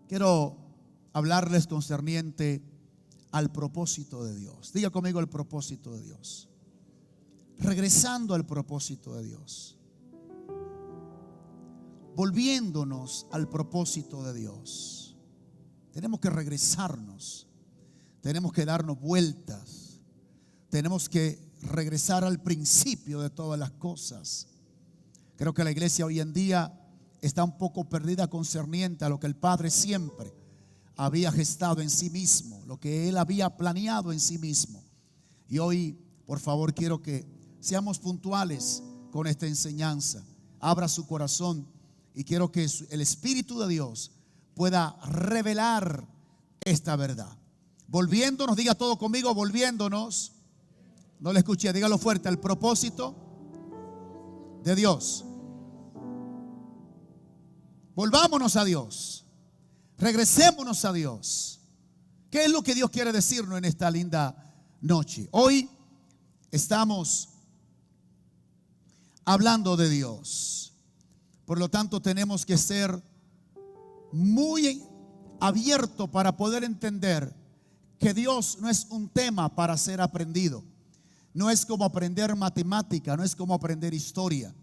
Quiero hablarles concerniente al propósito de Dios. Diga conmigo el propósito de Dios. Regresando al propósito de Dios. Volviéndonos al propósito de Dios. Tenemos que regresarnos. Tenemos que darnos vueltas. Tenemos que regresar al principio de todas las cosas. Creo que la iglesia hoy en día está un poco perdida concerniente a lo que el Padre siempre había gestado en sí mismo, lo que Él había planeado en sí mismo. Y hoy, por favor, quiero que seamos puntuales con esta enseñanza. Abra su corazón y quiero que el Espíritu de Dios pueda revelar esta verdad. Volviéndonos, diga todo conmigo, volviéndonos. No le escuché, dígalo fuerte, al propósito de Dios. Volvámonos a Dios. Regresémonos a Dios. ¿Qué es lo que Dios quiere decirnos en esta linda noche? Hoy estamos hablando de Dios. Por lo tanto, tenemos que ser muy abiertos para poder entender que Dios no es un tema para ser aprendido. No es como aprender matemática, no es como aprender historia.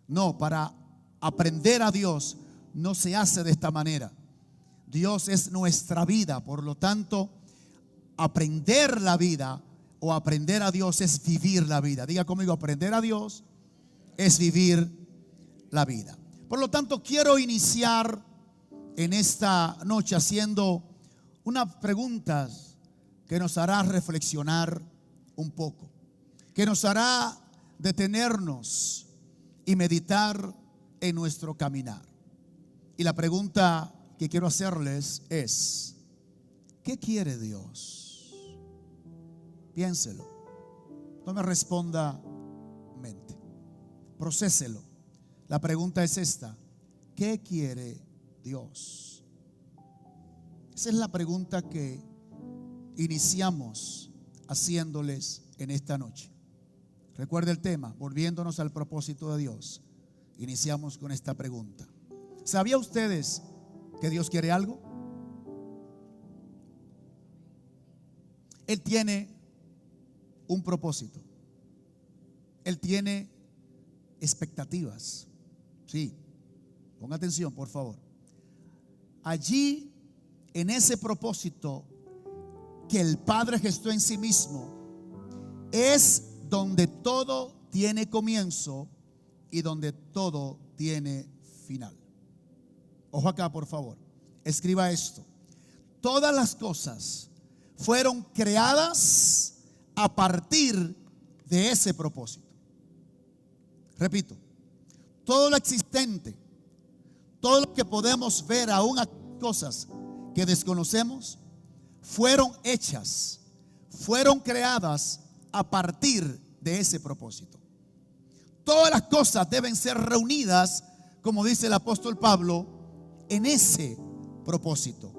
No, para aprender a Dios no se hace de esta manera. Dios es nuestra vida, por lo tanto, aprender la vida o aprender a Dios es vivir la vida. Diga conmigo, aprender a Dios es vivir la vida. Por lo tanto, quiero iniciar en esta noche haciendo unas preguntas que nos hará reflexionar un poco, que nos hará detenernos y meditar en nuestro caminar. Y la pregunta que quiero hacerles es: ¿qué quiere Dios? Piénselo. No me responda mente. Procéselo. La pregunta es esta: ¿qué quiere Dios? Esa es la pregunta que iniciamos haciéndoles en esta noche. Recuerde el tema, volviéndonos al propósito de Dios. Iniciamos con esta pregunta. ¿Sabía ustedes que Dios quiere algo? Él tiene un propósito. Él tiene expectativas. Sí, ponga atención, por favor. Allí, en ese propósito que el Padre gestó en sí mismo, es donde todo tiene comienzo y donde todo tiene final. Ojo acá, por favor. Escriba esto. Todas las cosas fueron creadas a partir de ese propósito. Repito, todo lo existente, todo lo que podemos ver, aún cosas que desconocemos, fueron hechas, fueron creadas a partir de ese propósito. Todas las cosas deben ser reunidas, como dice el apóstol Pablo, en ese propósito.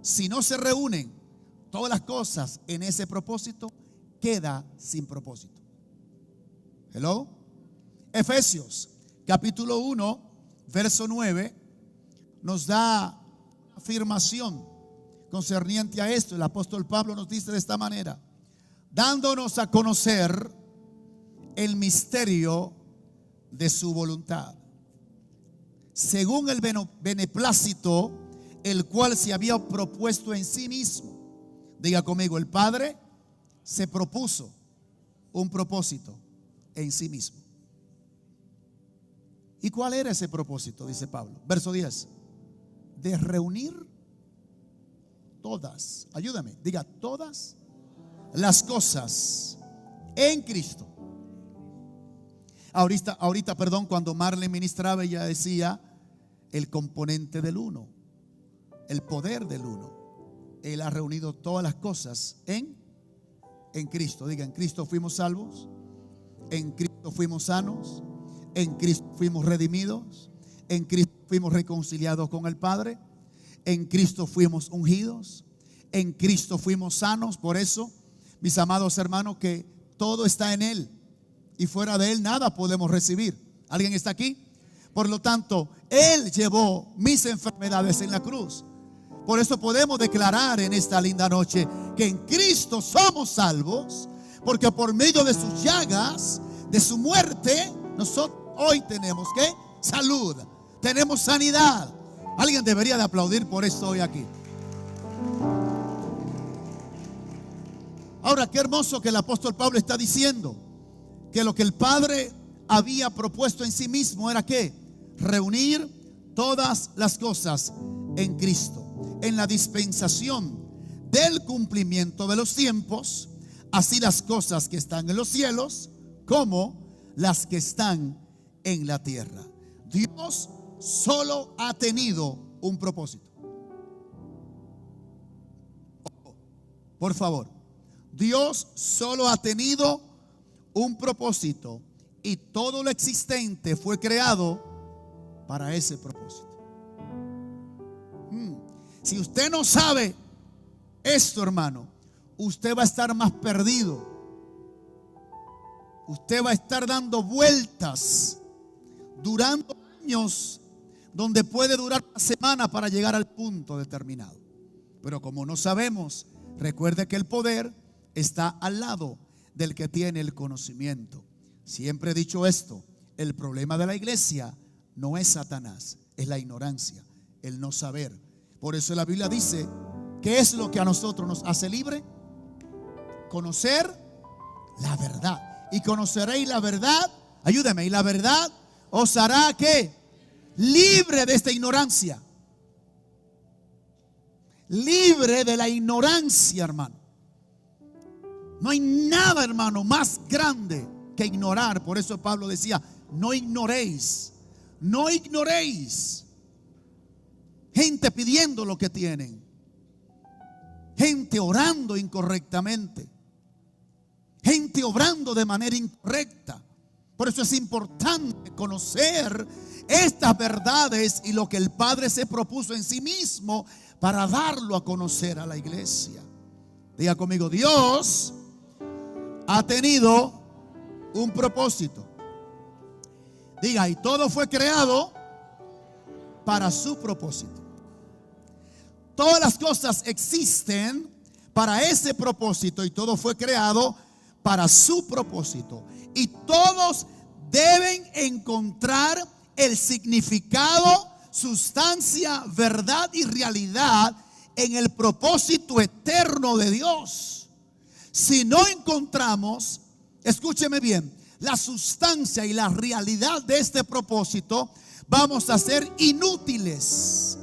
Si no se reúnen todas las cosas en ese propósito, queda sin propósito. Hello. Efesios capítulo 1 verso 9 nos da afirmación concerniente a esto. El apóstol Pablo nos dice de esta manera: dándonos a conocer el misterio de su voluntad, según el beneplácito el cual se había propuesto en sí mismo. Diga conmigo, el Padre se propuso un propósito en sí mismo. ¿Y cuál era ese propósito? Dice Pablo, verso 10: de reunir todas, ayúdame, diga, todas las cosas en Cristo. Ahorita, cuando Marlene ministraba, ella decía el componente del uno, el poder del uno. Él ha reunido todas las cosas en Cristo. Diga, en Cristo fuimos salvos, en Cristo fuimos sanos, en Cristo fuimos redimidos, en Cristo fuimos reconciliados con el Padre, en Cristo fuimos ungidos, en Cristo fuimos sanos. Por eso, mis amados hermanos, que todo está en Él y fuera de Él nada podemos recibir. ¿Alguien está aquí? Por lo tanto, Él llevó mis enfermedades en la cruz. Por eso podemos declarar en esta linda noche que en Cristo somos salvos, porque por medio de sus llagas, de su muerte, nosotros hoy tenemos ¿qué? Salud, tenemos sanidad. Alguien debería de aplaudir por esto hoy aquí. Ahora, qué hermoso que el apóstol Pablo está diciendo que lo que el Padre había propuesto en sí mismo era ¿qué? Reunir todas las cosas en Cristo, en la dispensación del cumplimiento de los tiempos, así las cosas que están en los cielos como las que están en la tierra. Dios solo ha tenido un propósito. Por favor, Dios solo ha tenido un propósito y todo lo existente fue creado para ese propósito. Si usted no sabe esto, hermano, usted va a estar más perdido. Usted va a estar dando vueltas, durando años, donde puede durar una semana para llegar al punto determinado. Pero como no sabemos, recuerde que el poder está al lado del que tiene el conocimiento. Siempre he dicho esto: el problema de la iglesia no es Satanás, es la ignorancia, el no saber. Por eso la Biblia dice: ¿qué es lo que a nosotros nos hace libre? Conocer la verdad. Y conoceréis la verdad, ayúdeme, y la verdad os hará ¿qué? Libre de esta ignorancia. Libre de la ignorancia, hermano. No hay nada, hermano, más grande que ignorar. Por eso Pablo decía: no ignoréis, no ignoréis. Gente pidiendo lo que tienen, gente orando incorrectamente, gente obrando de manera incorrecta. Por eso es importante conocer estas verdades y lo que el Padre se propuso en sí mismo para darlo a conocer a la iglesia. Diga conmigo: Dios ha tenido un propósito. Diga: y todo fue creado para su propósito. Todas las cosas existen para ese propósito y todo fue creado para su propósito. Y todos deben encontrar el significado, sustancia, verdad y realidad en el propósito eterno de Dios. Si no encontramos, escúcheme bien, la sustancia y la realidad de este propósito, vamos a ser inútiles.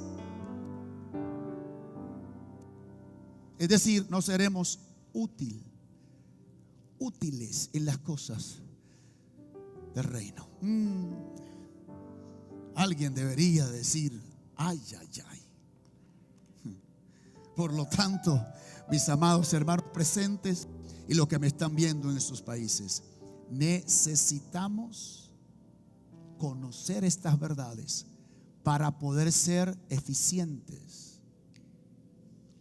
Es decir, no seremos útiles en las cosas del reino. Alguien debería decir: ay, ay, ay. Por lo tanto, mis amados hermanos presentes y los que me están viendo en sus países, necesitamos conocer estas verdades para poder ser eficientes,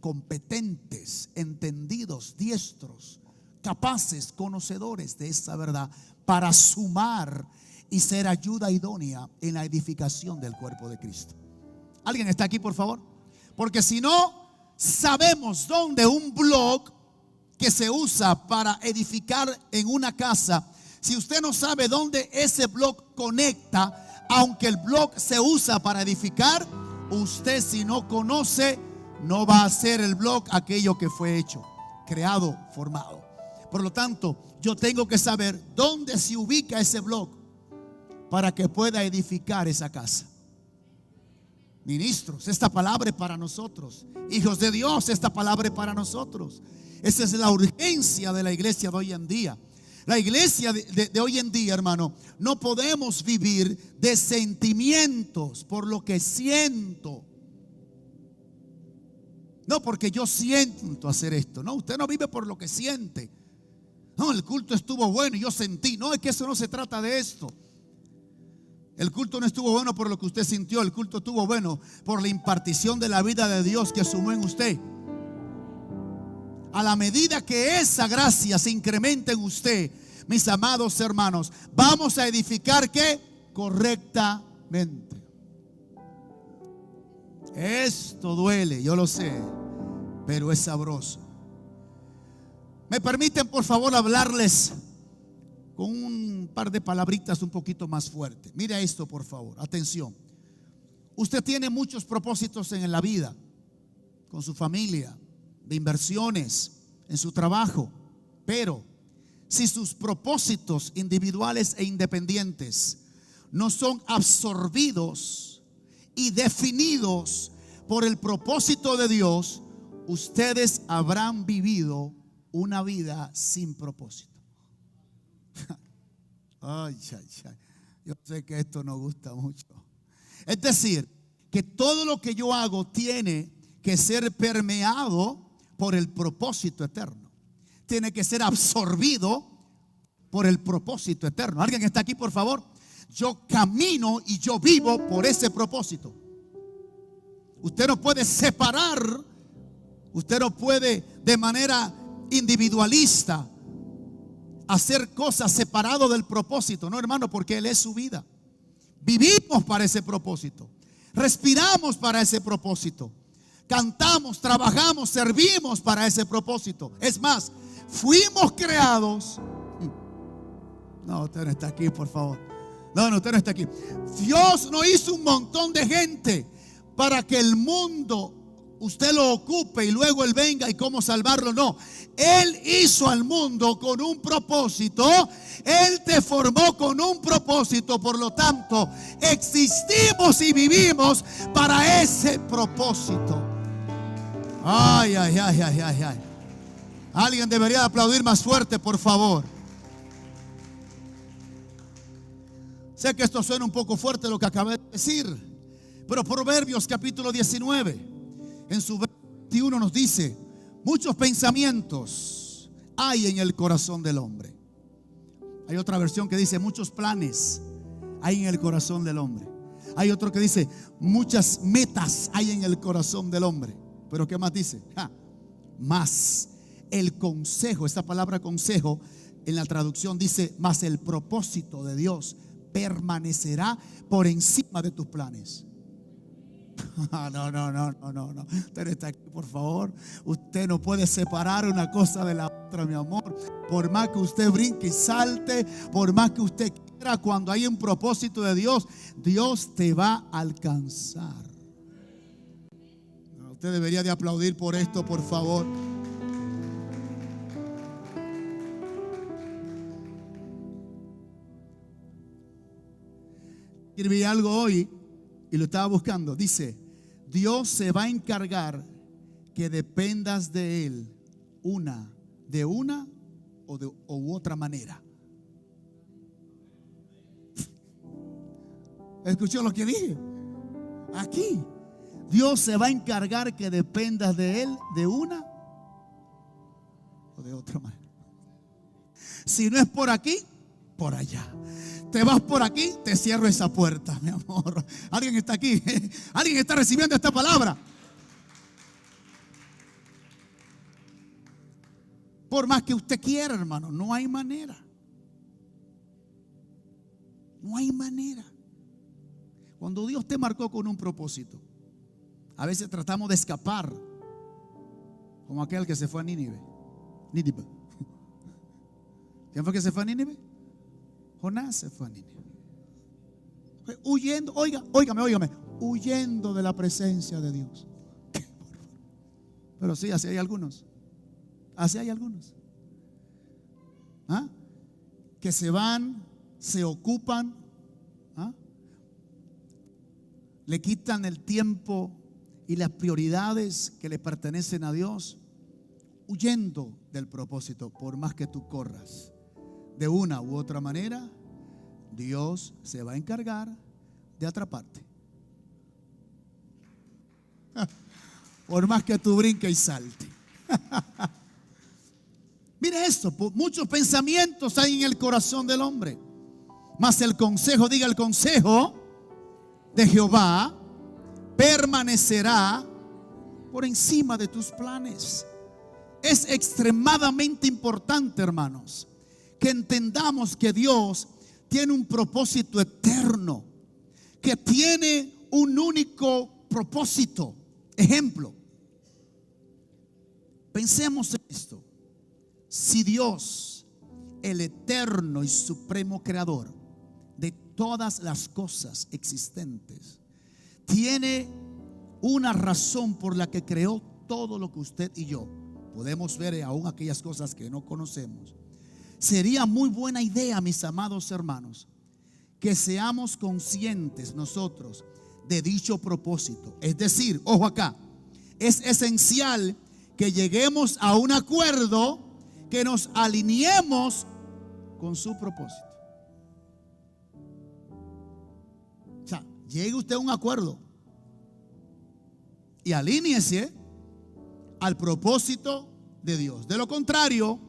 competentes, entendidos, diestros, capaces, conocedores de esta verdad, para sumar y ser ayuda idónea en la edificación del cuerpo de Cristo. ¿Alguien está aquí, por favor? Porque si no sabemos dónde un bloque que se usa para edificar en una casa, si usted no sabe dónde ese bloque conecta, aunque el bloque se usa para edificar, usted, si no conoce, no va a hacer el bloque aquello que fue hecho, creado, formado. Por lo tanto, yo tengo que saber dónde se ubica ese bloque para que pueda edificar esa casa. Ministros, esta palabra es para nosotros. Hijos de Dios, esta palabra es para nosotros. Esa es la urgencia de la iglesia de hoy en día. La iglesia de hoy en día, hermano, no podemos vivir de sentimientos por lo que siento. No, porque yo siento hacer esto. No, usted no vive por lo que siente. No, el culto estuvo bueno y yo sentí. No, es que eso no se trata de esto. El culto no estuvo bueno por lo que usted sintió. El culto estuvo bueno por la impartición de la vida de Dios que sumó en usted. A la medida que esa gracia se incrementa en usted, mis amados hermanos, vamos a edificar ¿qué? Correctamente. Esto duele, yo lo sé, pero es sabroso. ¿Me permiten, por favor, hablarles con un par de palabritas un poquito más fuertes? Mira esto, por favor, atención. Usted tiene muchos propósitos en la vida, con su familia, de inversiones, en su trabajo, pero si sus propósitos individuales e independientes no son absorbidos y definidos por el propósito de Dios, ustedes habrán vivido una vida sin propósito. Ay, ay, ay. Yo sé que esto nos gusta mucho. Es decir, que todo lo que yo hago tiene que ser permeado por el propósito eterno. Tiene que ser absorbido por el propósito eterno. ¿Alguien está aquí, por favor? Yo camino y yo vivo por ese propósito. Usted no puede separar, usted no puede de manera individualista hacer cosas separado del propósito. No, hermano, porque Él es su vida. Vivimos para ese propósito. Respiramos para ese propósito. Cantamos, trabajamos, servimos para ese propósito. Es más, fuimos creados. No, usted no está aquí, por favor. No, usted no está aquí. Dios no hizo un montón de gente para que el mundo usted lo ocupe y luego Él venga y cómo salvarlo. No, Él hizo al mundo con un propósito. Él te formó con un propósito. Por lo tanto, existimos y vivimos para ese propósito. Ay, ay, ay, ay, ay, ay. Alguien debería aplaudir más fuerte, por favor. Sé que esto suena un poco fuerte lo que acabé de decir, pero Proverbios capítulo 19, en su 21 nos dice: muchos pensamientos hay en el corazón del hombre. Hay otra versión que dice: muchos planes hay en el corazón del hombre. Hay otro que dice: muchas metas hay en el corazón del hombre. Pero ¿qué más dice? Más el consejo, esta palabra consejo en la traducción dice: más el propósito de Dios permanecerá por encima de tus planes. No. Usted está aquí, por favor. Usted no puede separar una cosa de la otra, mi amor. Por más que usted brinque y salte, por más que usted quiera, cuando hay un propósito de Dios, Dios te va a alcanzar. Usted debería de aplaudir por esto, por favor. Escribí algo hoy y lo estaba buscando. Dice: Dios se va a encargar que dependas de Él de una u otra manera. ¿Escuchó lo que dije? Aquí Dios se va a encargar que dependas de Él de una o de otra manera. Si no es por aquí, por allá. Te vas por aquí, te cierro esa puerta, mi amor. ¿Alguien está aquí? ¿Alguien está recibiendo esta palabra? Por más que usted quiera, hermano, no hay manera. No hay manera. Cuando Dios te marcó con un propósito, a veces tratamos de escapar, como aquel que se fue a Nínive. ¿Quién fue que se fue a Nínive? Jonás se fue a Nínive. Fue huyendo, óigame, huyendo de la presencia de Dios. Pero sí, así hay algunos. Así hay algunos. Que se van, se ocupan, le quitan el tiempo y las prioridades que le pertenecen a Dios, huyendo del propósito. Por más que tú corras, de una u otra manera, Dios se va a encargar de atraparte. Por más que tú brinques y salte. Mire esto: muchos pensamientos hay en el corazón del hombre, mas el consejo, diga el consejo de Jehová permanecerá por encima de tus planes. Es extremadamente importante, hermanos, que entendamos que Dios tiene un propósito eterno, que tiene un único propósito. Ejemplo, pensemos en esto. Si Dios, el eterno y supremo creador de todas las cosas existentes, tiene una razón por la que creó todo lo que usted y yo podemos ver, aún aquellas cosas que no conocemos, sería muy buena idea, mis amados hermanos, que seamos conscientes nosotros de dicho propósito. Es decir, ojo acá, es esencial que lleguemos a un acuerdo, que nos alineemos con su propósito. O sea, llegue usted a un acuerdo y alíñese al propósito de Dios. De lo contrario,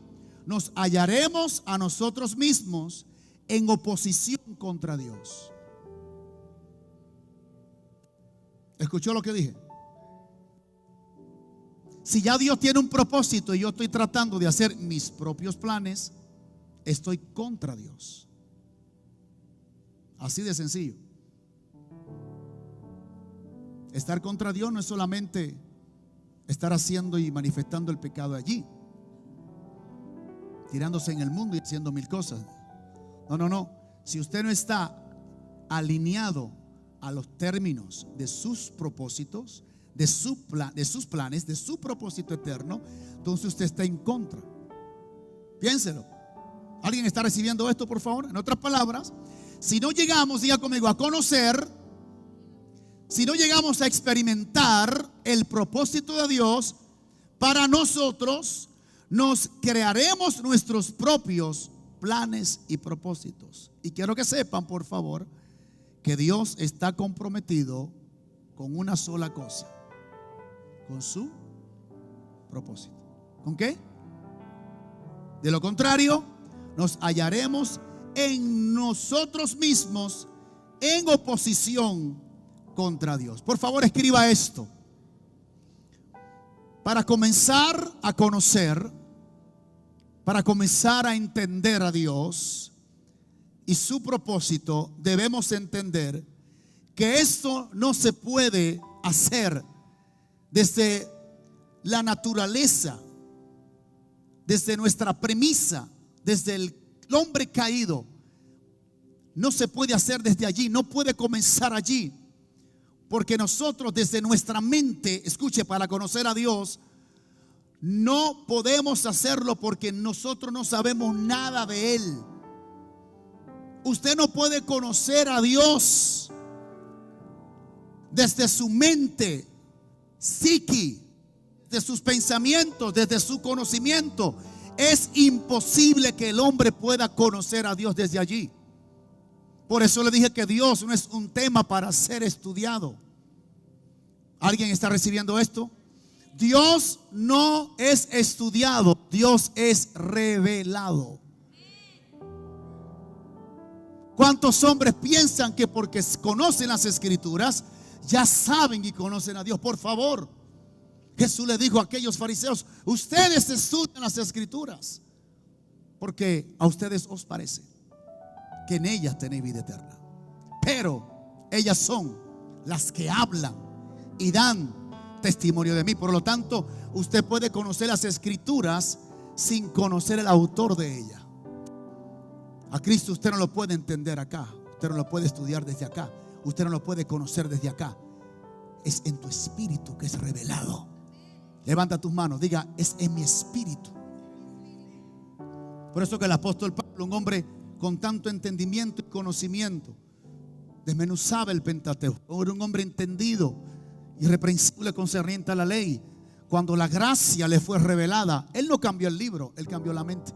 nos hallaremos a nosotros mismos en oposición contra Dios. ¿Escuchó lo que dije? Si ya Dios tiene un propósito y yo estoy tratando de hacer mis propios planes, estoy contra Dios. Así de sencillo. Estar contra Dios no es solamente estar haciendo y manifestando el pecado allí, tirándose en el mundo y haciendo mil cosas. No. Si usted no está alineado a los términos de sus propósitos, de sus planes, de su propósito eterno, entonces usted está en contra. Piénselo. ¿Alguien está recibiendo esto, por favor? En otras palabras, si no llegamos, diga conmigo, a conocer, si no llegamos a experimentar el propósito de Dios para nosotros, nos crearemos nuestros propios planes y propósitos. Y quiero que sepan, por favor, que Dios está comprometido con una sola cosa: con su propósito. ¿Con qué? De lo contrario, nos hallaremos en nosotros mismos en oposición contra Dios. Por favor, escriba esto. Para comenzar a conocer, para comenzar a entender a Dios y su propósito, debemos entender que esto no se puede hacer desde la naturaleza, desde nuestra premisa, desde el hombre caído. No se puede hacer desde allí, no puede comenzar allí, porque nosotros desde nuestra mente, escuche, para conocer a Dios, no podemos hacerlo porque nosotros no sabemos nada de Él. Usted no puede conocer a Dios desde su mente, psiqui, de sus pensamientos, desde su conocimiento. Es imposible que el hombre pueda conocer a Dios desde allí. Por eso le dije que Dios no es un tema para ser estudiado. ¿Alguien está recibiendo esto? Dios no es estudiado, Dios es revelado. ¿Cuántos hombres piensan que porque conocen las escrituras ya saben y conocen a Dios? Por favor, Jesús le dijo a aquellos fariseos: ustedes estudian las escrituras porque a ustedes os parece que en ellas tenéis vida eterna, pero ellas son las que hablan y dan testimonio de mí. Por lo tanto, usted puede conocer las escrituras sin conocer el autor de ella. A Cristo usted no lo puede entender acá, usted no lo puede estudiar desde acá, usted no lo puede conocer desde acá. Es en tu espíritu que es revelado. Levanta tus manos, diga: es en mi espíritu. Por eso que el apóstol Pablo, un hombre con tanto entendimiento y conocimiento, desmenuzaba el Pentateuco. Era un hombre entendido, irreprensible concerniente a la ley. Cuando la gracia le fue revelada, él no cambió el libro, él cambió la mente.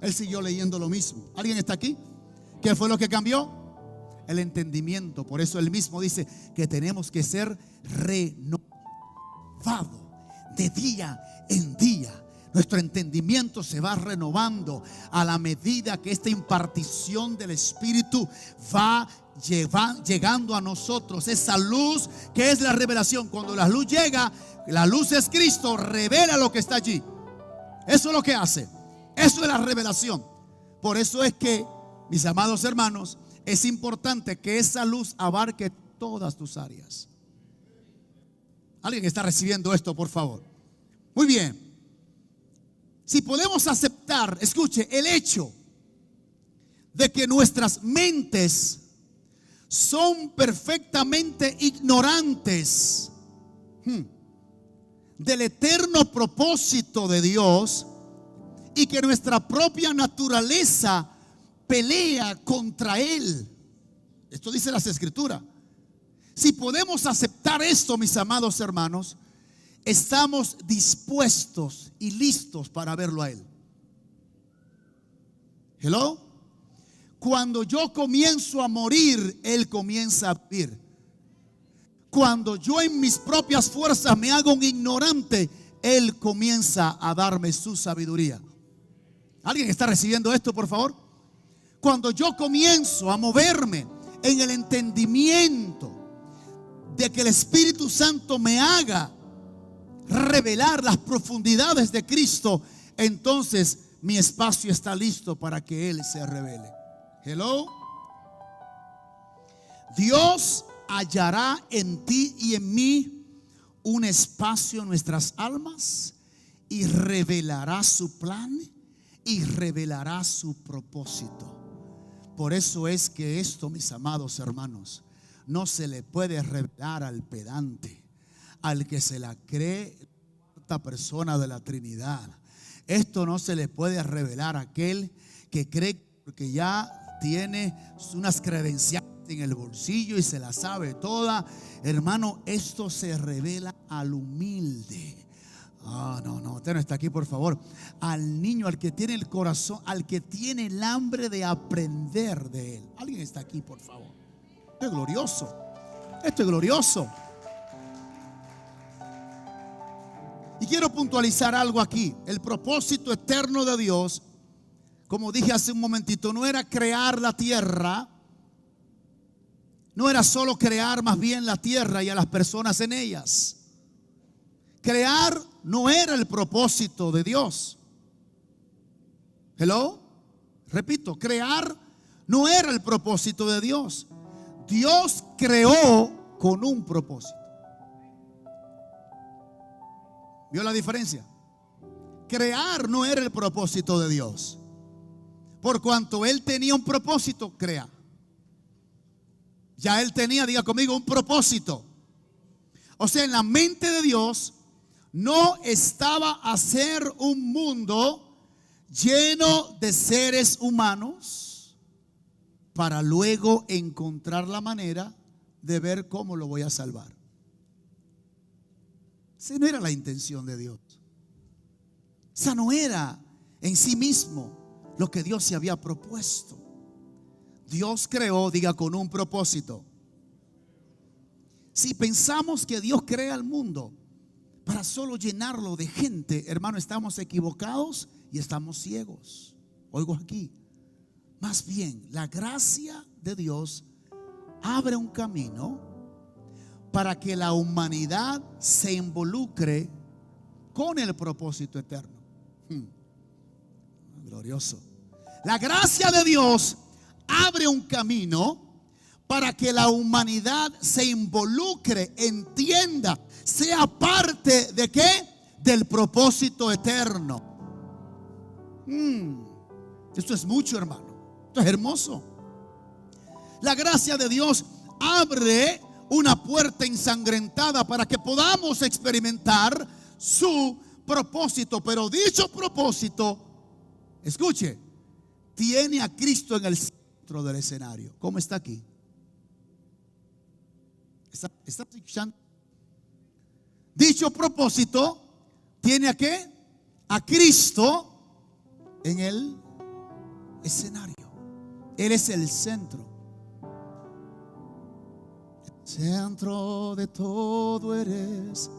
Él siguió leyendo lo mismo. ¿Alguien está aquí? ¿Qué fue lo que cambió? El entendimiento. Por eso él mismo dice que tenemos que ser renovados de día en día. Nuestro entendimiento se va renovando a la medida que esta impartición del Espíritu va llegando a nosotros. Esa luz que es la revelación. Cuando la luz llega, la luz es Cristo, revela lo que está allí. Eso es lo que hace. Eso es la revelación. Por eso es que, mis amados hermanos, es importante que esa luz abarque todas tus áreas. ¿Alguien está recibiendo esto, por favor? Muy bien. Si podemos aceptar, escuche, el hecho de que nuestras mentes son perfectamente ignorantes del eterno propósito de Dios y que nuestra propia naturaleza pelea contra Él. Esto dice las Escrituras. Si podemos aceptar esto, mis amados hermanos, estamos dispuestos y listos para verlo a Él. Hello. Cuando yo comienzo a morir, Él comienza a vivir. Cuando yo en mis propias fuerzas me hago un ignorante, Él comienza a darme su sabiduría. ¿Alguien está recibiendo esto, por favor? Cuando yo comienzo a moverme en el entendimiento de que el Espíritu Santo me haga revelar las profundidades de Cristo, entonces mi espacio está listo para que Él se revele. Hello. Dios hallará en ti y en mí un espacio en nuestras almas y revelará su plan y revelará su propósito. Por eso es que esto, mis amados hermanos, no se le puede revelar al pedante, al que se la cree cuarta persona de la Trinidad. Esto no se le puede revelar a aquel que cree que ya tiene unas credenciales en el bolsillo y se la sabe toda. Hermano, esto se revela al humilde. No, usted no está aquí, por favor. Al niño, al que tiene el corazón, al que tiene el hambre de aprender de Él. ¿Alguien está aquí, por favor? Esto es glorioso. Esto es glorioso. Y quiero puntualizar algo aquí. El propósito eterno de Dios, como dije hace un momentito, no era crear la tierra. No era solo crear más bien la tierra y a las personas en ellas. Crear no era el propósito de Dios. Hello. Repito, crear no era el propósito de Dios. Dios creó con un propósito. ¿Vio la diferencia? Crear no era el propósito de Dios. Por cuanto Él tenía un propósito, crea. Ya Él tenía, diga conmigo, un propósito. O sea, en la mente de Dios no estaba hacer un mundo lleno de seres humanos para luego encontrar la manera de ver cómo lo voy a salvar. Esa no era la intención de Dios. Esa no era en sí mismo lo que Dios se había propuesto. Dios creó, diga, con un propósito. Si pensamos que Dios crea el mundo para solo llenarlo de gente, hermano, estamos equivocados y estamos ciegos. Oigo aquí. Más bien, la gracia de Dios abre un camino para que la humanidad se involucre con el propósito eterno. Glorioso. La gracia de Dios abre un camino para que la humanidad se involucre, entienda, sea parte de ¿qué? Del propósito eterno. Esto es mucho, hermano. Esto es hermoso. La gracia de Dios abre una puerta ensangrentada para que podamos experimentar su propósito. Pero dicho propósito, escuche, tiene a Cristo en el centro del escenario. ¿Cómo está aquí? ¿Está escuchando? Dicho propósito tiene a ¿qué? A Cristo en el escenario. Él es el centro. El centro de todo eres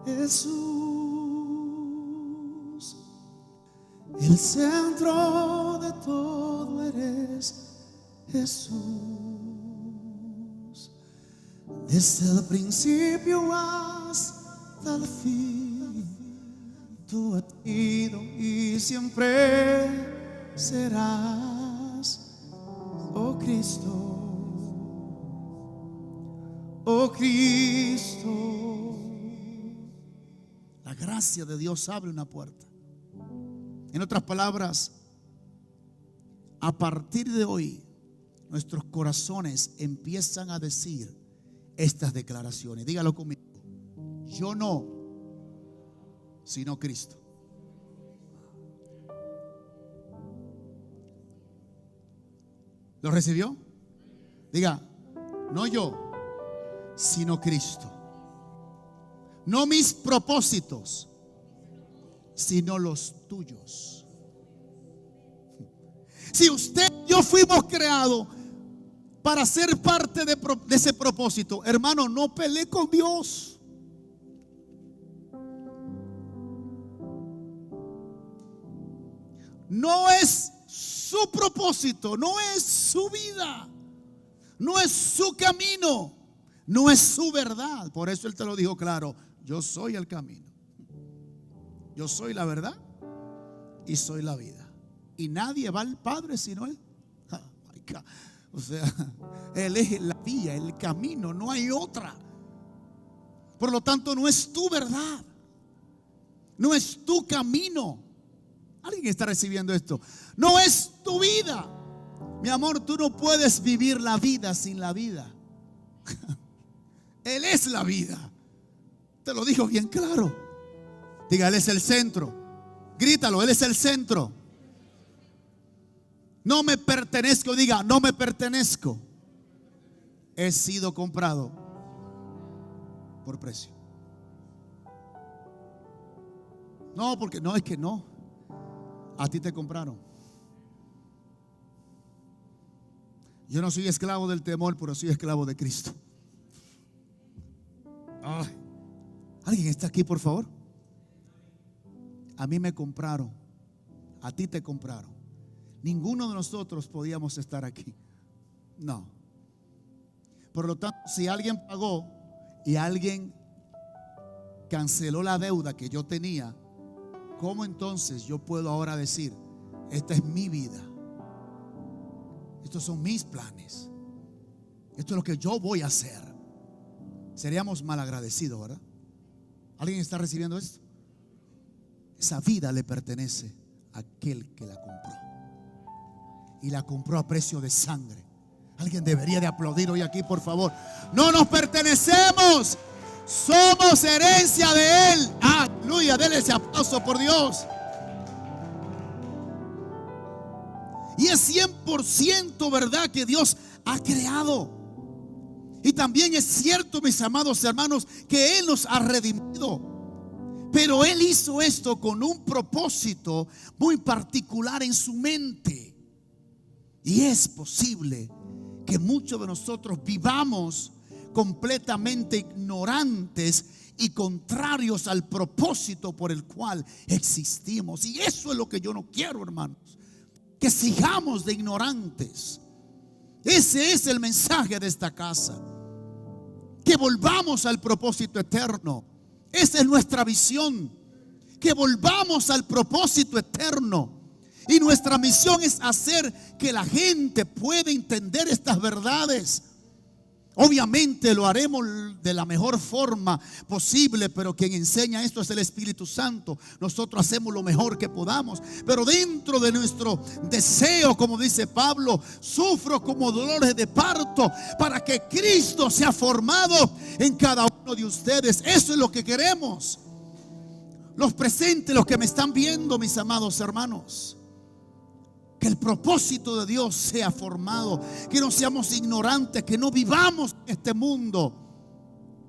Jesús. El centro de todo eres Jesús. Desde el principio hasta el fin, tú has sido y siempre serás. Oh Cristo, oh Cristo. La gracia de Dios abre una puerta. En otras palabras, a partir de hoy, nuestros corazones empiezan a decir estas declaraciones. Dígalo conmigo. Yo no, sino Cristo. ¿Lo recibió? Diga, no yo, sino Cristo. No mis propósitos, sino los tuyos. Si usted y yo fuimos creados para ser parte de ese propósito, hermano, no pelee con Dios. No es su propósito, no es su vida, no es su camino, no es su verdad. Por eso Él te lo dijo claro: yo soy el camino, yo soy la verdad y soy la vida. Y nadie va al Padre sino Él. O sea, Él es la vía, el camino, no hay otra. Por lo tanto, no es tu verdad, no es tu camino. ¿Alguien está recibiendo esto? No es tu vida. Mi amor, tú no puedes vivir la vida sin la vida. Él es la vida. Te lo dijo bien claro. Diga, Él es el centro. Grítalo, Él es el centro. No me pertenezco. Diga, no me pertenezco. He sido comprado por precio. No, porque no, es que no. A ti te compraron. Yo no soy esclavo del temor, pero soy esclavo de Cristo. Ay. ¿Alguien está aquí, por favor? A mí me compraron. A ti te compraron. Ninguno de nosotros podíamos estar aquí. No. Por lo tanto, si alguien pagó y alguien canceló la deuda que yo tenía, ¿cómo entonces yo puedo ahora decir: esta es mi vida, estos son mis planes, esto es lo que yo voy a hacer? Seríamos malagradecidos, ¿verdad? ¿Alguien está recibiendo esto? Esa vida le pertenece a aquel que la compró, y la compró a precio de sangre. Alguien debería de aplaudir hoy aquí, por favor. No nos pertenecemos, somos herencia de Él. Aleluya, denle ese aplauso, por Dios. Y es 100% verdad que Dios ha creado. Y también es cierto, mis amados hermanos, que Él nos ha redimido. Pero Él hizo esto con un propósito muy particular en su mente. Y es posible que muchos de nosotros vivamos completamente ignorantes y contrarios al propósito por el cual existimos. Y eso es lo que yo no quiero, hermanos, que sigamos de ignorantes. Ese es el mensaje de esta casa, que volvamos al propósito eterno. Esa es nuestra visión, que volvamos al propósito eterno. Y nuestra misión es hacer que la gente pueda entender estas verdades. Obviamente lo haremos de la mejor forma posible, pero quien enseña esto es el Espíritu Santo. Nosotros hacemos lo mejor que podamos, pero dentro de nuestro deseo, como dice Pablo, sufro como dolores de parto para que Cristo sea formado en cada uno de ustedes. Eso es lo que queremos. Los presentes, los que me están viendo, mis amados hermanos, que el propósito de Dios sea formado, que no seamos ignorantes, que no vivamos en este mundo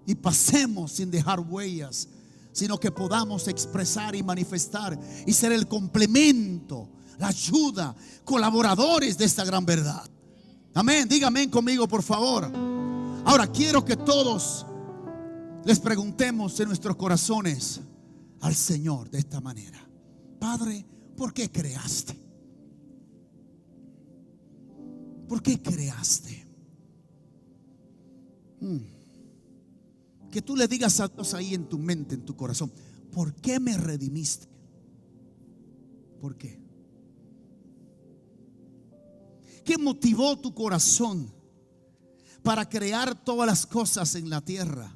y pasemos sin dejar huellas, sino que podamos expresar y manifestar y ser el complemento, la ayuda, colaboradores de esta gran verdad. Amén, dígame conmigo, por favor. Ahora quiero que todos les preguntemos en nuestros corazones al Señor de esta manera: Padre, ¿por qué creaste? ¿Por qué creaste? Que tú le digas a Dios ahí en tu mente, en tu corazón: ¿por qué me redimiste? ¿Por qué? ¿Qué motivó tu corazón para crear todas las cosas en la tierra?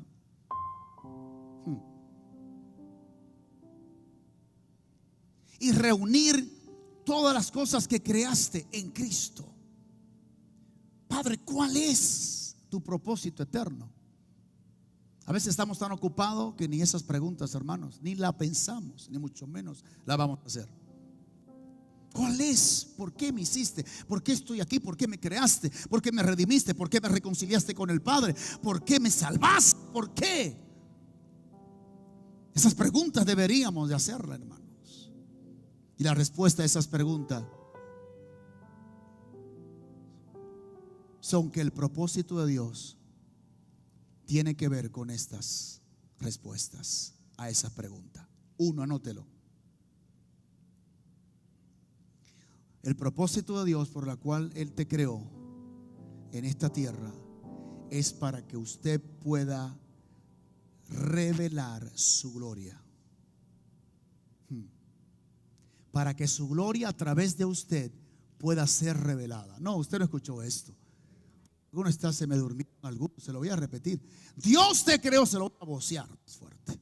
Y reunir todas las cosas que creaste en Cristo. Padre, ¿cuál es tu propósito eterno? A veces estamos tan ocupados que ni esas preguntas, hermanos, ni la pensamos, ni mucho menos la vamos a hacer. ¿Cuál es? ¿Por qué me hiciste? ¿Por qué estoy aquí? ¿Por qué me creaste? ¿Por qué me redimiste? ¿Por qué me reconciliaste con el Padre? ¿Por qué me salvaste? ¿Por qué? Esas preguntas deberíamos de hacerlas, hermanos. Y la respuesta a esas preguntas son que el propósito de Dios tiene que ver con estas respuestas a esa pregunta. Uno, anótelo. El propósito de Dios por la cual Él te creó en esta tierra es para que usted pueda revelar su gloria. Para que su gloria a través de usted pueda ser revelada. No, usted no escuchó esto. Alguno está, se me durmió, alguno, se lo voy a repetir. Dios te creó, se lo voy a vocear más fuerte.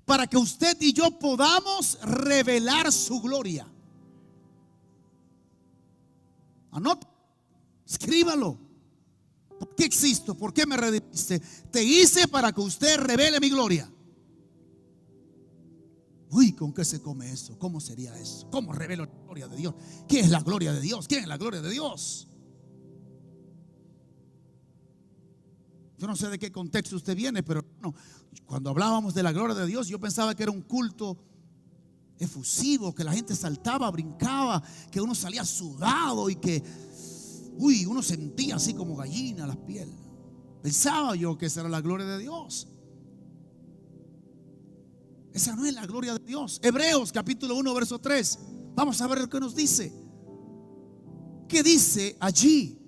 Para que usted y yo podamos revelar su gloria. Anota, escríbalo. ¿Por qué existo? ¿Por qué me redimiste? Te hice para que usted revele mi gloria. Uy, ¿con qué se come eso? ¿Cómo sería eso? ¿Cómo revelo la gloria de Dios? ¿Qué es la gloria de Dios? ¿Quién es la gloria de Dios? Yo no sé de qué contexto usted viene, pero no, cuando hablábamos de la gloria de Dios, yo pensaba que era un culto efusivo, que la gente saltaba, brincaba, que uno salía sudado y que uno sentía así como gallina las pieles. Pensaba yo que esa era la gloria de Dios. Esa no es la gloria de Dios. Hebreos capítulo 1 verso 3. Vamos a ver lo que nos dice. ¿Qué dice allí?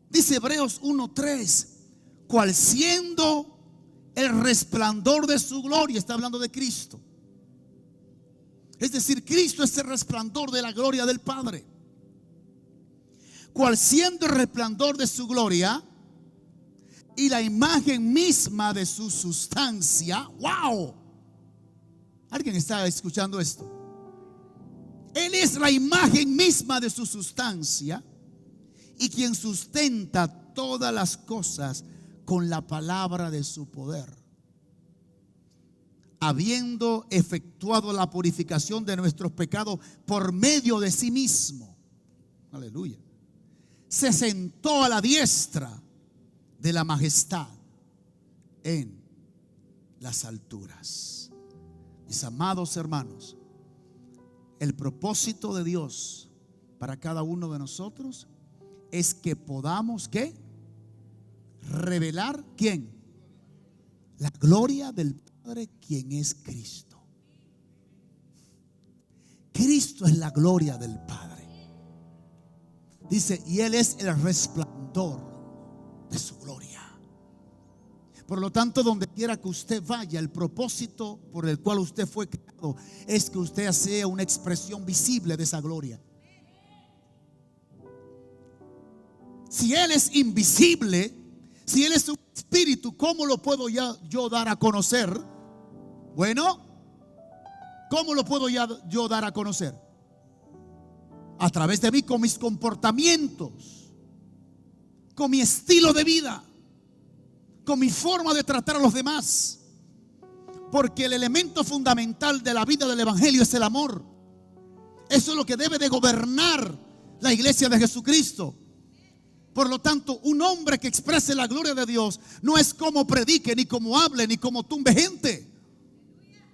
Dice Hebreos 1:3, cual siendo el resplandor de su gloria, está hablando de Cristo. Es decir, Cristo es el resplandor de la gloria del Padre. Cual siendo el resplandor de su gloria y la imagen misma de su sustancia. ¡Wow! ¿Alguien está escuchando esto? Él es la imagen misma de su sustancia y quien sustenta todas las cosas con la palabra de su poder. Habiendo efectuado la purificación de nuestros pecados por medio de sí mismo. Aleluya. Se sentó a la diestra de la majestad en las alturas. Mis amados hermanos, el propósito de Dios para cada uno de nosotros es que podamos, ¿qué? Revelar, ¿quién? La gloria del Padre, quien es Cristo. Cristo es la gloria del Padre. Dice, y Él es el resplandor de su gloria. Por lo tanto, donde quiera que usted vaya, el propósito por el cual usted fue creado es que usted sea una expresión visible de esa gloria. Si Él es invisible, si Él es un espíritu, ¿cómo lo puedo yo dar a conocer? Bueno, ¿cómo lo puedo yo dar a conocer? A través de mí, con mis comportamientos, con mi estilo de vida, con mi forma de tratar a los demás. Porque el elemento fundamental de la vida del evangelio es el amor. Eso es lo que debe de gobernar la iglesia de Jesucristo. Por lo tanto, un hombre que exprese la gloria de Dios no es como predique, ni como hable, ni como tumbe gente.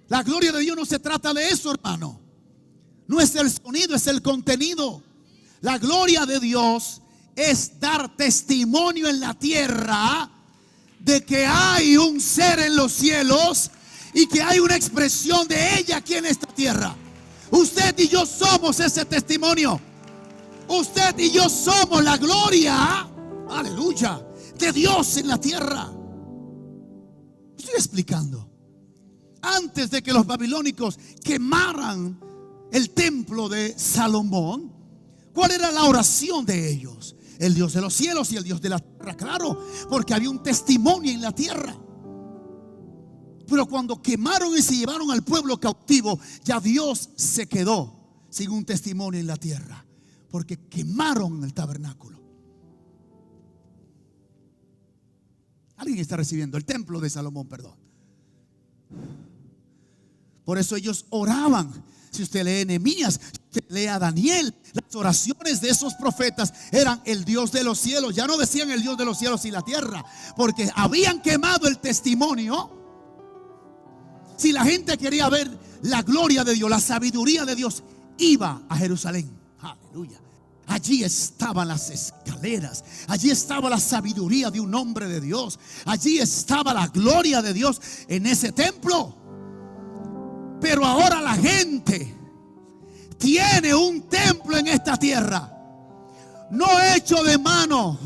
La gloria de Dios no se trata de eso, hermano. No es el sonido, es el contenido. La gloria de Dios es dar testimonio en la tierra de que hay un ser en los cielos y que hay una expresión de ella aquí en esta tierra. Usted y yo somos ese testimonio. Usted y yo somos la gloria, aleluya, de Dios en la tierra. Estoy explicando. Antes de que los babilónicos quemaran el templo de Salomón, ¿Cuál era la oración de ellos? El Dios de los cielos y el Dios de la tierra, claro, porque había un testimonio en la tierra. Pero cuando quemaron y se llevaron al pueblo cautivo, ya Dios se quedó sin un testimonio en la tierra, porque quemaron el tabernáculo. Alguien está recibiendo el templo de Salomón, perdón. Por eso ellos oraban. Si usted lee Nehemías, si usted lee a Daniel, las oraciones de esos profetas eran el Dios de los cielos. Ya no decían el Dios de los cielos y la tierra, porque habían quemado el testimonio. Si la gente quería ver la gloria de Dios, la sabiduría de Dios, iba a Jerusalén. Aleluya. Allí estaban las escaleras, allí estaba la sabiduría de un hombre de Dios, allí estaba la gloria de Dios en ese templo. Pero ahora la gente tiene un templo en esta tierra, no hecho de manos,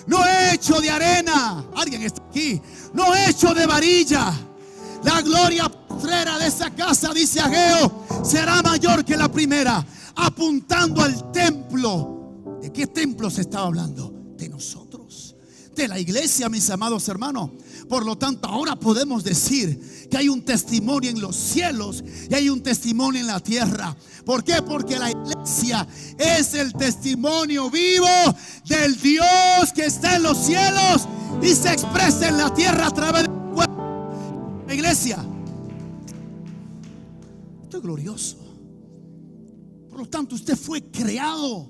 no hecho de arena. Alguien está aquí. No hecho de varilla. La gloria postrera de esa casa, dice Ageo, será mayor que la primera. Apuntando al templo. ¿De qué templo se estaba hablando? De nosotros, de la iglesia, mis amados hermanos. Por lo tanto, ahora podemos decir que hay un testimonio en los cielos y hay un testimonio en la tierra. ¿Por qué? Porque la iglesia es el testimonio vivo del Dios que está en los cielos y se expresa en la tierra a través de la iglesia. Esto es glorioso. Por lo tanto, usted fue creado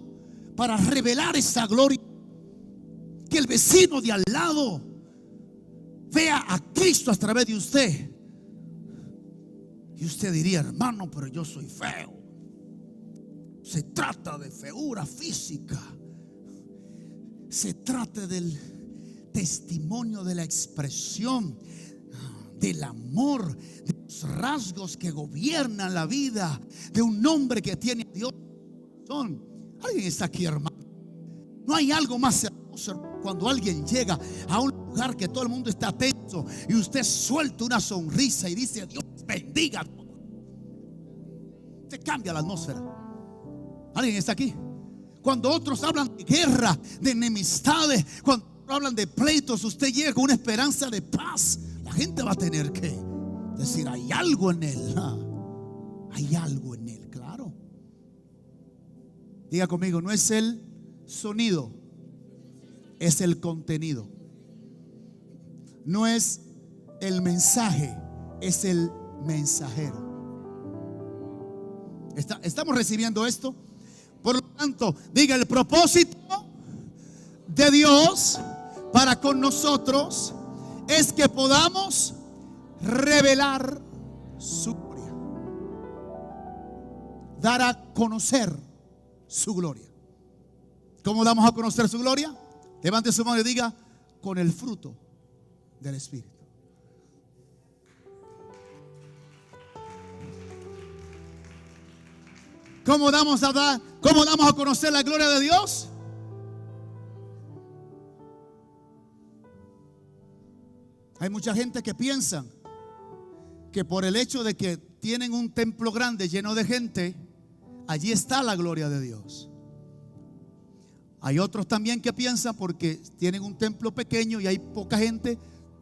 para revelar esa gloria. Que el vecino de al lado vea a Cristo a través de usted. Y usted diría: hermano, pero yo soy feo. Se trata de feura física. Se trata del testimonio, de la expresión del amor, de los rasgos que gobiernan la vida de un hombre que tiene a Dios. Alguien está aquí, hermano. No hay algo más hermoso cuando alguien llega a un lugar que todo el mundo está tenso y usted suelta una sonrisa y dice: Dios bendiga. Usted cambia la atmósfera. ¿Alguien está aquí? Cuando otros hablan de guerra, de enemistades, cuando hablan de pleitos, usted llega con una esperanza de paz. La gente va a tener que decir: hay algo en él. Hay algo en él, claro. Diga conmigo: no es el sonido, es el contenido. No es el mensaje, es el mensajero. ¿Estamos recibiendo esto? Por lo tanto, diga: el propósito de Dios para con nosotros es que podamos revelar su gloria, dar a conocer su gloria. ¿Cómo damos a conocer su gloria? Levante su mano y diga: con el fruto del Espíritu. ¿Cómo damos a conocer la gloria de Dios? Hay mucha gente que piensa que por el hecho de que tienen un templo grande lleno de gente, allí está la gloria de Dios. Hay otros también que piensan porque tienen un templo pequeño y hay poca gente,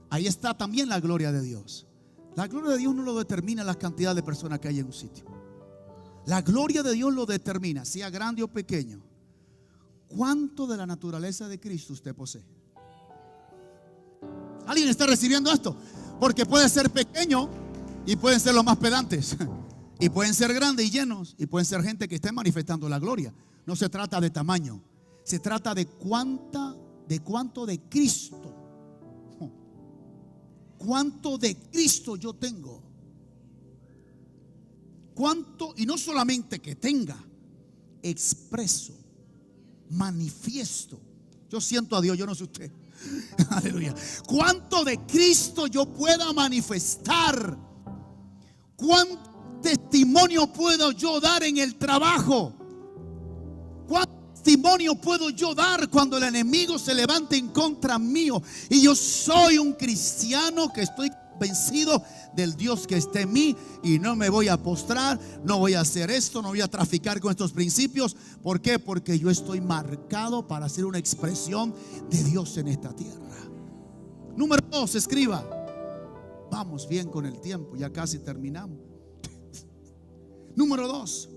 ahí está también la gloria de Dios. La gloria de Dios no lo determina la cantidad de personas que hay en un sitio. La gloria de Dios lo determina, sea grande o pequeño, cuánto de la naturaleza de Cristo usted posee. ¿Alguien está recibiendo esto? Porque puede ser pequeño y pueden ser los más pedantes, y pueden ser grandes y llenos, y pueden ser gente que esté manifestando la gloria. No se trata de tamaño, se trata de cuánto de Cristo. ¿Cuánto de Cristo yo tengo? ¿Cuánto? Y no solamente que tenga, expreso, manifiesto. Yo siento a Dios, yo no sé usted. Aleluya. ¿Cuánto de Cristo yo pueda manifestar? ¿Cuánto testimonio puedo yo dar en el trabajo? ¿Cuánto testimonio puedo yo dar cuando el enemigo se levante en contra mío y yo soy un cristiano que estoy convencido del Dios que está en mí y no me voy a postrar, no voy a hacer esto, no voy a traficar con estos principios. ¿Por qué? Porque yo estoy marcado para ser una expresión de Dios en esta tierra. Número 2, escriba. Vamos bien con el tiempo, ya casi terminamos. Número 2.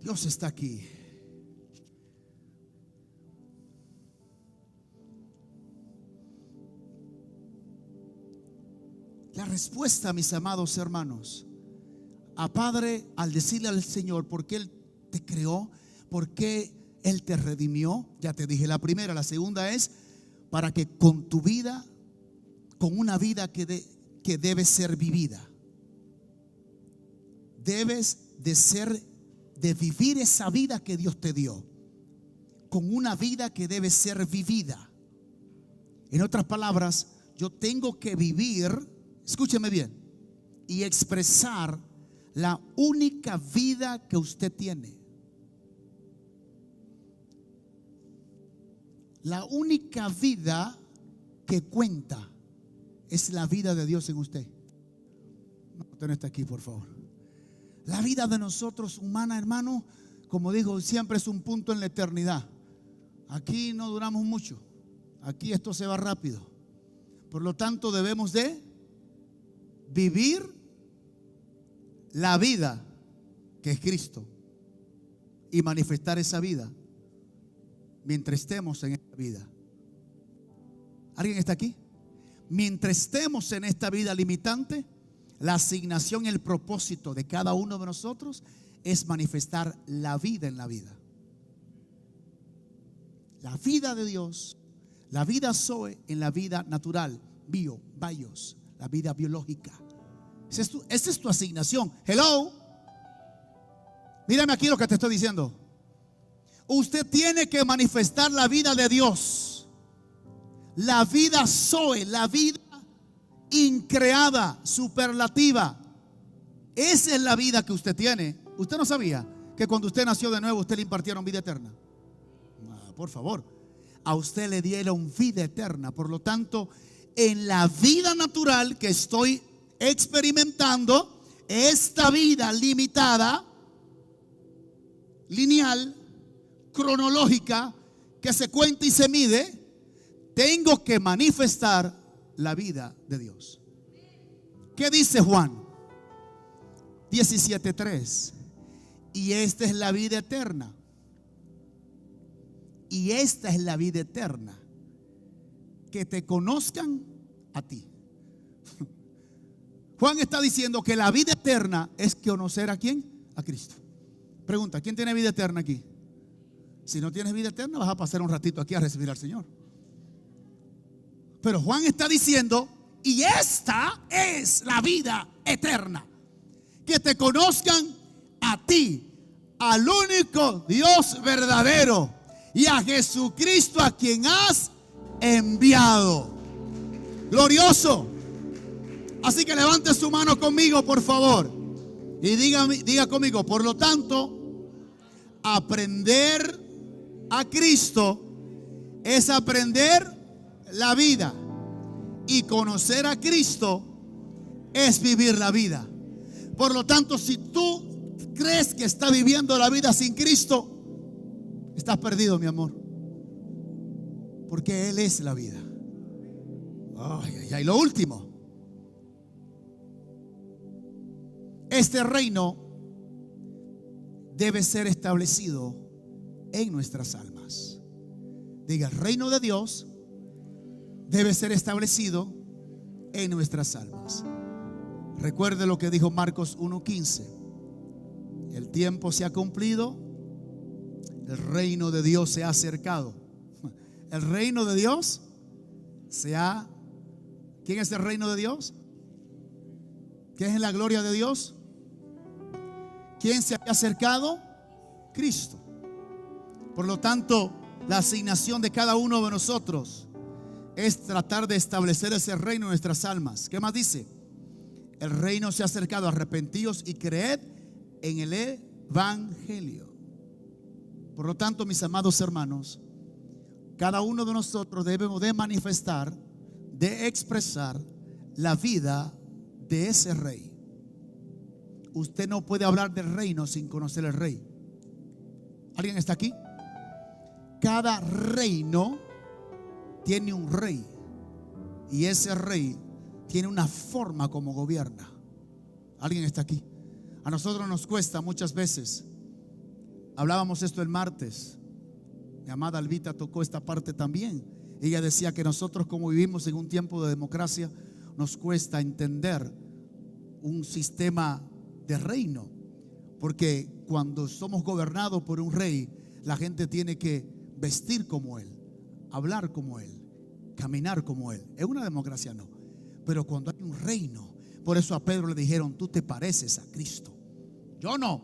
Dios está aquí. La respuesta, mis amados hermanos, a Padre, al decirle al Señor por qué Él te creó, por qué Él te redimió, ya te dije la primera. La segunda es para que con tu vida, con una vida que debe ser vivida, debes de vivir esa vida que Dios te dio, con una vida que debe ser vivida. En otras palabras, yo tengo que vivir, escúcheme bien, y expresar la única vida que usted tiene. La única vida que cuenta es la vida de Dios en usted. No, usted no está aquí, por favor. La vida de nosotros humana, hermano, como digo, siempre es un punto en la eternidad. Aquí no duramos mucho. Aquí esto se va rápido. Por lo tanto, debemos de vivir la vida que es Cristo y manifestar esa vida mientras estemos en esta vida. ¿Alguien está aquí? Mientras estemos en esta vida limitante, la asignación y el propósito de cada uno de nosotros es manifestar la vida en la vida. La vida de Dios, la vida Zoe en la vida natural, bios, la vida biológica. Esa es tu asignación. Hello. Mírame aquí lo que te estoy diciendo. Usted tiene que manifestar la vida de Dios, la vida Zoe, la vida increada, superlativa. Esa es la vida que usted tiene. ¿Usted no sabía que cuando usted nació de nuevo usted le impartieron vida eterna? Por favor, a usted le dieron vida eterna. Por lo tanto, en la vida natural que estoy experimentando, esta vida limitada, lineal, cronológica, que se cuenta y se mide, tengo que manifestar la vida de Dios. ¿Qué dice Juan 17:3? Y esta es la vida eterna. Y esta es la vida eterna, que te conozcan a ti. Juan está diciendo que la vida eterna es conocer ¿a quién? A Cristo. Pregunta, ¿quién tiene vida eterna aquí? Si no tienes vida eterna, vas a pasar un ratito aquí a recibir al Señor. Pero Juan está diciendo, y esta es la vida eterna, que te conozcan a ti, al único Dios verdadero, y a Jesucristo a quien has enviado. Glorioso. Así que levante su mano conmigo, por favor, y diga conmigo: por lo tanto, aprender a Cristo es aprender la vida, y conocer a Cristo es vivir la vida. Por lo tanto, si tú crees que estás viviendo la vida sin Cristo, estás perdido, mi amor, porque Él es la vida. Lo último, este reino debe ser establecido en nuestras almas. Diga: el reino de Dios debe ser establecido en nuestras almas. Recuerde lo que dijo Marcos 1:15: el tiempo se ha cumplido, el reino de Dios se ha acercado. El reino de Dios se ha... ¿Quién es el reino de Dios? ¿Quién es la gloria de Dios? ¿Quién se ha acercado? Cristo. Por lo tanto, la asignación de cada uno de nosotros es tratar de establecer ese reino en nuestras almas. ¿Qué más dice? El reino se ha acercado, arrepentíos y creed en el evangelio. Por lo tanto, mis amados hermanos, cada uno de nosotros debemos de manifestar de expresar la vida de ese rey. Usted no puede hablar del reino sin conocer el rey. ¿Alguien está aquí? Cada reino tiene un rey, y ese rey tiene una forma como gobierna. ¿Alguien está aquí? A nosotros nos cuesta muchas veces. Hablábamos esto el martes. Mi amada Albita tocó esta parte también. Ella decía que nosotros, como vivimos en un tiempo de democracia, nos cuesta entender un sistema de reino, porque cuando somos gobernados por un rey, la gente tiene que vestir como él, hablar como él, caminar como él. En una democracia no, pero cuando hay un reino, por eso a Pedro le dijeron: tú te pareces a Cristo. Yo no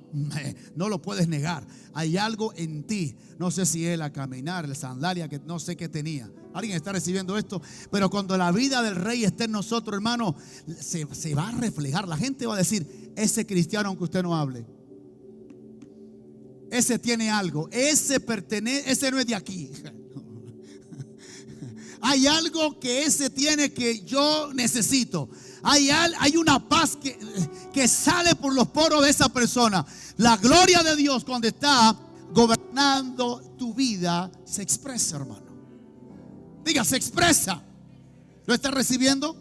lo puedes negar. Hay algo en ti. No sé si él a caminar, el sandalia que no sé qué tenía. Alguien está recibiendo esto. Pero cuando la vida del rey esté en nosotros, hermano, se va a reflejar. La gente va a decir: ese cristiano, aunque usted no hable, ese tiene algo, ese no es de aquí. Hay algo que ese tiene que yo necesito. Hay una paz que sale por los poros de esa persona. La gloria de Dios, cuando está gobernando tu vida, se expresa, hermano. Diga, se expresa. ¿Lo está recibiendo?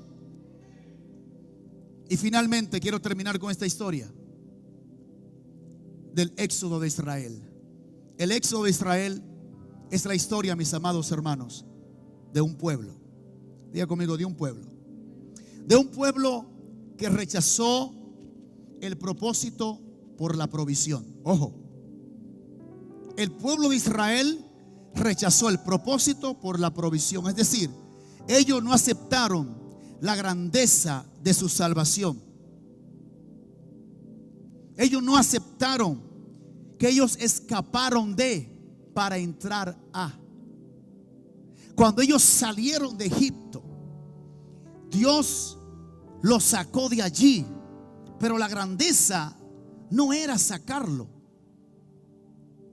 Y finalmente quiero terminar con esta historia del éxodo de Israel. El éxodo de Israel es la historia, mis amados hermanos, de un pueblo. Diga conmigo, de un pueblo. De un pueblo que rechazó el propósito por la provisión. Ojo, el pueblo de Israel rechazó el propósito por la provisión. Es decir, ellos no aceptaron la grandeza de su salvación. Ellos no aceptaron que ellos escaparon para entrar a. Cuando ellos salieron de Egipto, Dios los sacó de allí, pero la grandeza no era sacarlo,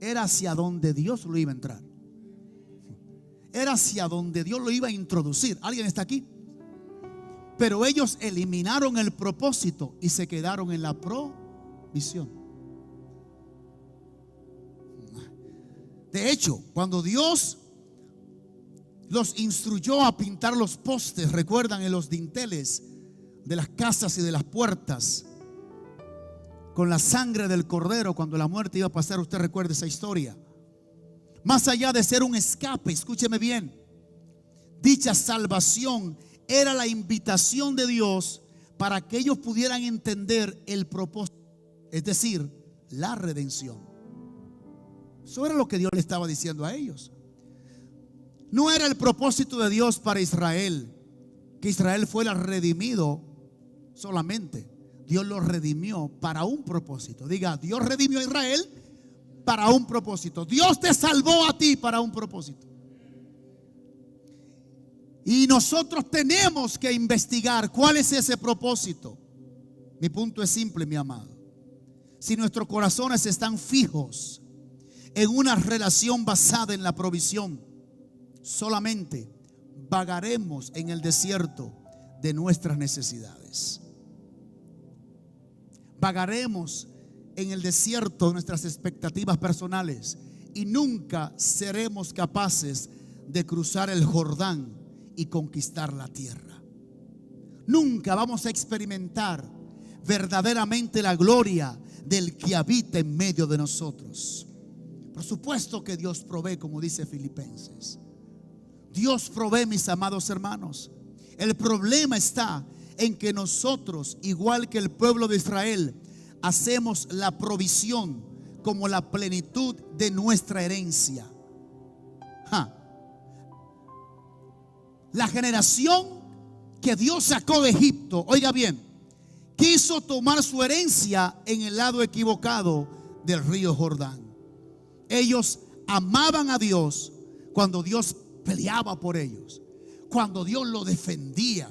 era hacia donde Dios lo iba a entrar. Era hacia donde Dios lo iba a introducir. ¿Alguien está aquí? Pero ellos eliminaron el propósito y se quedaron en la provisión. De hecho, cuando Dios los instruyó a pintar los postes, recuerdan, en los dinteles de las casas y de las puertas, con la sangre del cordero, cuando la muerte iba a pasar. Usted recuerda esa historia. Más allá de ser un escape, escúcheme bien, dicha salvación era la invitación de Dios para que ellos pudieran entender el propósito, es decir, la redención. Eso era lo que Dios le estaba diciendo a ellos. No era el propósito de Dios para Israel que Israel fuera redimido solamente. Dios lo redimió para un propósito. Diga, Dios redimió a Israel para un propósito. Dios te salvó a ti para un propósito. Y nosotros tenemos que investigar cuál es ese propósito. Mi punto es simple, mi amado. Si nuestros corazones están fijos en una relación basada en la provisión, solamente vagaremos en el desierto de nuestras necesidades. Vagaremos en el desierto de nuestras expectativas personales y nunca seremos capaces de cruzar el Jordán y conquistar la tierra. Nunca vamos a experimentar verdaderamente la gloria del que habita en medio de nosotros. Por supuesto que Dios provee, como dice Filipenses. Dios provee, mis amados hermanos. El problema está en que nosotros, igual que el pueblo de Israel, hacemos la provisión como la plenitud de nuestra herencia. La generación que Dios sacó de Egipto, oiga bien, quiso tomar su herencia en el lado equivocado del río Jordán. Ellos amaban a Dios cuando Dios peleaba por ellos, cuando Dios lo defendía,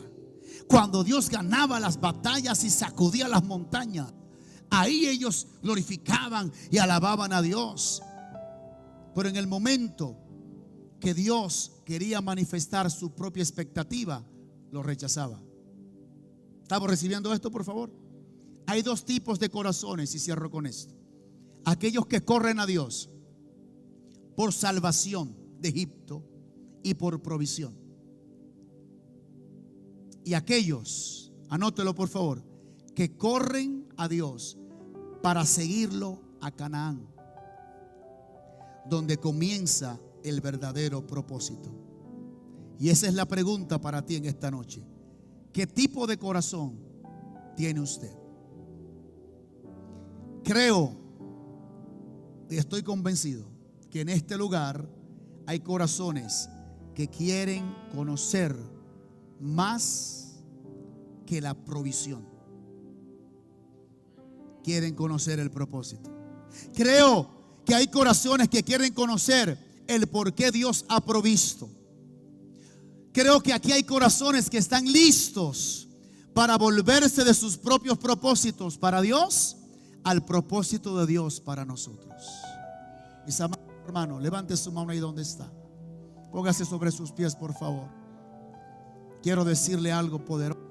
cuando Dios ganaba las batallas y sacudía las montañas. Ahí ellos glorificaban y alababan a Dios. Pero en el momento que Dios quería manifestar su propia expectativa, lo rechazaba. ¿Estamos recibiendo esto, por favor? Hay dos tipos de corazones, y cierro con esto. Aquellos que corren a Dios por salvación de Egipto y por provisión. Y aquellos, anótelo por favor, que corren a Dios para seguirlo a Canaán, donde comienza el verdadero propósito. Y esa es la pregunta para ti en esta noche. ¿Qué tipo de corazón tiene usted? Creo y estoy convencido que en este lugar hay corazones que quieren conocer más que la provisión. Quieren conocer el propósito. Creo que hay corazones que quieren conocer el por qué Dios ha provisto. Creo que aquí hay corazones que están listos para volverse de sus propios propósitos para Dios al propósito de Dios para nosotros. Mis amados hermanos, levante su mano ahí donde está. Póngase sobre sus pies, por favor. Quiero decirle algo poderoso.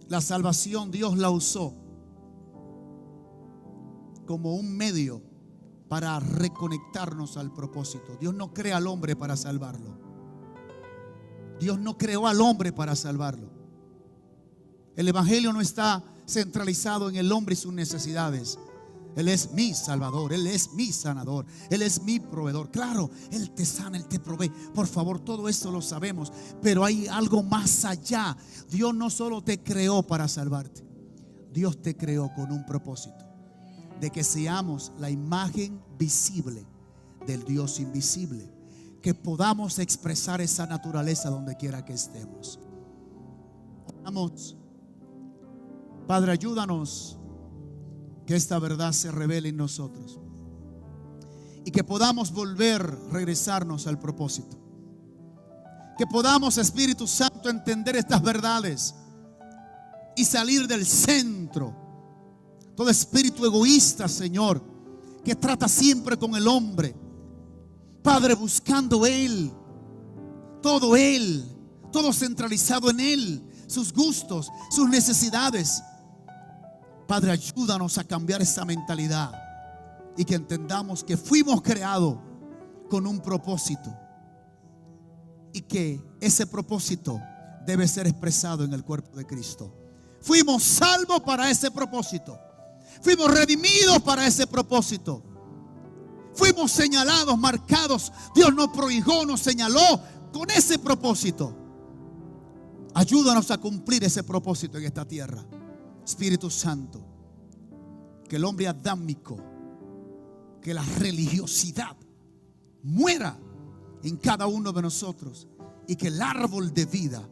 La salvación Dios la usó como un medio para reconectarnos al propósito. Dios no crea al hombre para salvarlo. Dios no creó al hombre para salvarlo. El evangelio no está centralizado en el hombre y sus necesidades. Él es mi salvador, Él es mi sanador, Él es mi proveedor. Claro, Él te sana, Él te provee. Por favor, todo esto lo sabemos, pero hay algo más allá. Dios no solo te creó para salvarte, Dios te creó con un propósito: de que seamos la imagen visible del Dios invisible, que podamos expresar esa naturaleza donde quiera que estemos. Oramos. Padre, ayúdanos que esta verdad se revele en nosotros y que podamos regresarnos al propósito. Que podamos, Espíritu Santo, entender estas verdades y salir del centro. Todo espíritu egoísta, Señor, que trata siempre con el hombre, Padre, buscando Él, todo centralizado en Él, sus gustos, sus necesidades. Padre, ayúdanos a cambiar esa mentalidad y que entendamos que fuimos creados con un propósito y que ese propósito debe ser expresado en el cuerpo de Cristo. Fuimos salvos para ese propósito. Fuimos redimidos para ese propósito. Fuimos señalados, marcados. Dios nos prohijó, nos señaló con ese propósito. Ayúdanos a cumplir ese propósito en esta tierra. Espíritu Santo, que el hombre adámico, que la religiosidad muera en cada uno de nosotros y que el árbol de vida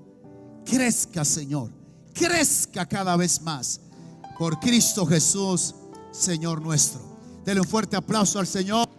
crezca, Señor, crezca cada vez más por Cristo Jesús, Señor nuestro. Denle un fuerte aplauso al Señor.